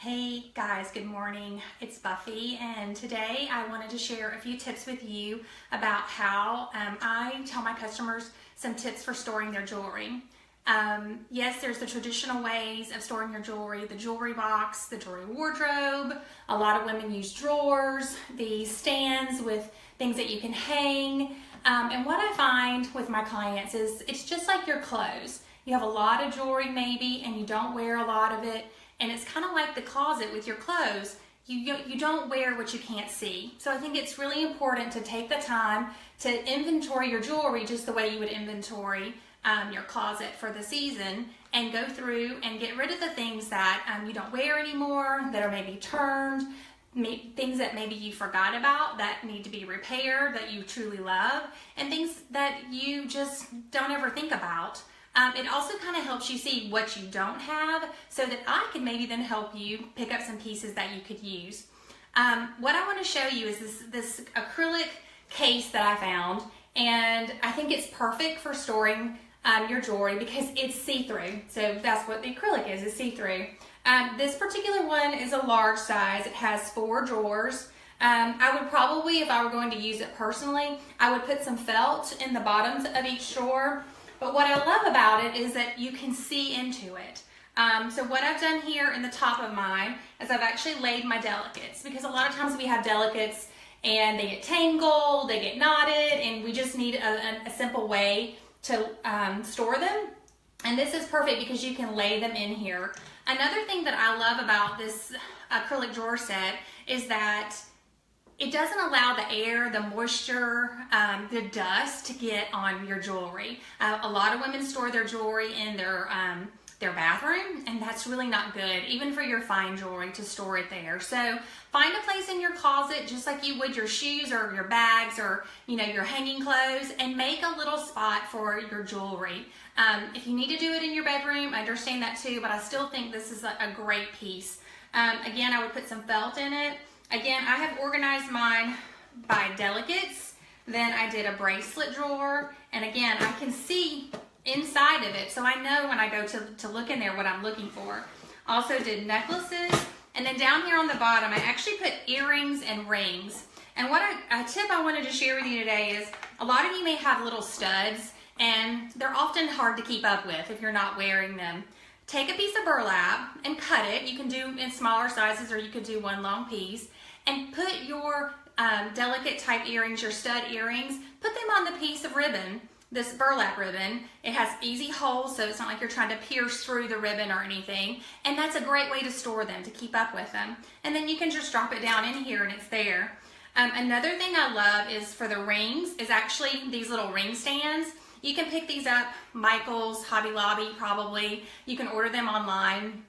Hey guys, good morning. It's Buffy, and today I wanted to share a few tips with you about how I tell my customers some tips for storing their jewelry. Yes, there's the traditional ways of storing your jewelry, the jewelry box, the jewelry wardrobe. A lot of women use drawers, these stands with things that you can hang. And what I find with my clients is it's just like your clothes. You have a lot of jewelry maybe, and you don't wear a lot of it. And it's kind of like the closet with your clothes. You don't wear what you can't see. So I think it's really important to take the time to inventory your jewelry just the way you would inventory your closet for the season, and go through and get rid of the things that you don't wear anymore, that are maybe turned, things that maybe you forgot about that need to be repaired, that you truly love, and things that you just don't ever think about. It also kind of helps you see what you don't have so that I can maybe then help you pick up some pieces that you could use. What I want to show you is this acrylic case that I found, and I think it's perfect for storing your jewelry because it's see-through. So that's what the acrylic is see-through. This particular one is a large size. It has 4 drawers. I would probably, if I were going to use it personally, I would put some felt in the bottoms of each drawer. But what I love about it is that you can see into it. So what I've done here in the top of mine is I've actually laid my delicates, because a lot of times we have delicates and they get tangled, they get knotted, and we just need a simple way to store them. And this is perfect because you can lay them in here. Another thing that I love about this acrylic drawer set is that it doesn't allow the air, the moisture, the dust to get on your jewelry. A lot of women store their jewelry in their bathroom, and that's really not good, even for your fine jewelry, to store it there. So find a place in your closet, just like you would your shoes or your bags or your hanging clothes, and make a little spot for your jewelry. If you need to do it in your bedroom, I understand that too, but I still think this is a great piece. Again, I would put some felt in it. Again, I have organized mine by delicates. Then I did a bracelet drawer, and again, I can see inside of it, so I know when I go to look in there what I'm looking for. Also did necklaces, and then down here on the bottom, I actually put earrings and rings. And what a tip I wanted to share with you today is, a lot of you may have little studs, and they're often hard to keep up with if you're not wearing them. Take a piece of burlap and cut it. You can do in smaller sizes, or you could do one long piece, and put your delicate type earrings, your stud earrings, put them on the piece of ribbon, this burlap ribbon. It has easy holes, so it's not like you're trying to pierce through the ribbon or anything. And that's a great way to store them, to keep up with them. And then you can just drop it down in here and it's there. Another thing I love is for the rings is actually these little ring stands. You can pick these up, Michael's, Hobby Lobby probably. You can order them online.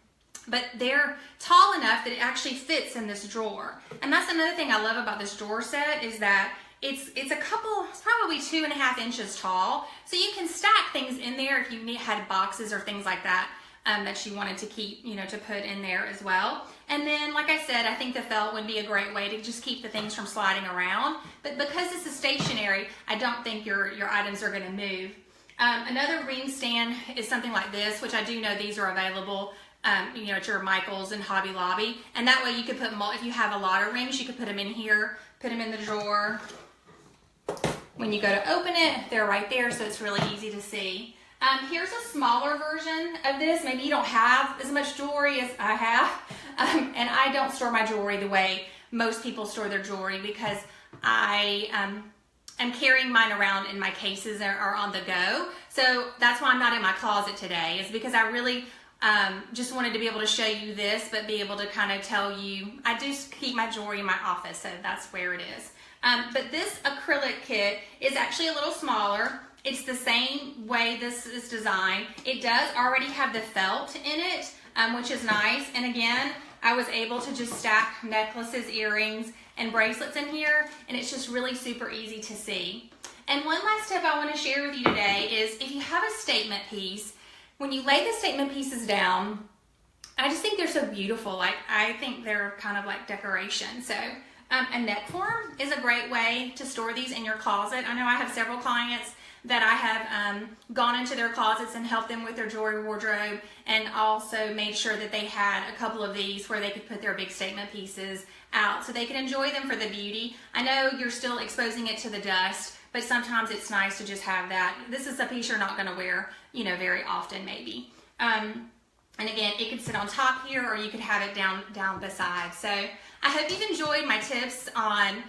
But they're tall enough that it actually fits in this drawer. And that's another thing I love about this drawer set, is that it's probably 2.5 inches tall. So you can stack things in there if you had boxes or things like that that you wanted to keep, to put in there as well. And then, like I said, I think the felt would be a great way to just keep the things from sliding around. But because this is stationary, I don't think your items are gonna move. Another ring stand is something like this, which I do know these are available at your Michael's and Hobby Lobby. And that way you could put, if you have a lot of rings, you could put them in here, put them in the drawer. When you go to open it, they're right there, so it's really easy to see. Here's a smaller version of this. Maybe you don't have as much jewelry as I have. And I don't store my jewelry the way most people store their jewelry, because I am carrying mine around in my cases or on the go. So that's why I'm not in my closet today, is because I really just wanted to be able to show you this, but be able to kind of tell you, I do keep my jewelry in my office, so that's where it is. But this acrylic kit is actually a little smaller. It's the same way this is designed. It does already have the felt in it, which is nice. And again, I was able to just stack necklaces, earrings, and bracelets in here, and it's just really super easy to see. And one last tip I want to share with you today is, if you have a statement piece, when you lay the statement pieces down, I just think they're so beautiful. Like, I think they're kind of like decoration. So a neck form is a great way to store these in your closet. I know I have several clients that I have gone into their closets and helped them with their jewelry wardrobe, and also made sure that they had a couple of these where they could put their big statement pieces out so they can enjoy them for the beauty. I know you're still exposing it to the dust, but sometimes it's nice to just have that. This is a piece you're not going to wear, very often maybe. And again, it could sit on top here, or you could have it down beside. So I hope you've enjoyed my tips on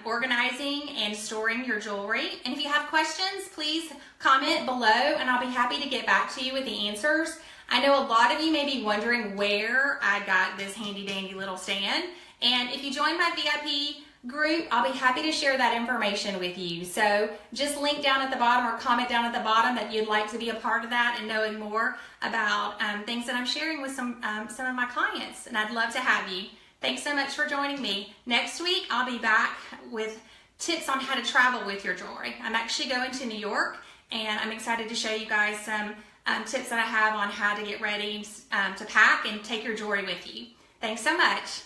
organizing and storing your jewelry. And if you have questions, please comment below and I'll be happy to get back to you with the answers. I know a lot of you may be wondering where I got this handy dandy little stand. And if you join my VIP group, I'll be happy to share that information with you. So just link down at the bottom or comment down at the bottom that you'd like to be a part of that and knowing more about things that I'm sharing with some of my clients. And I'd love to have you. Thanks so much for joining me. Next week, I'll be back with tips on how to travel with your jewelry. I'm actually going to New York, and I'm excited to show you guys some tips that I have on how to get ready to pack and take your jewelry with you. Thanks so much.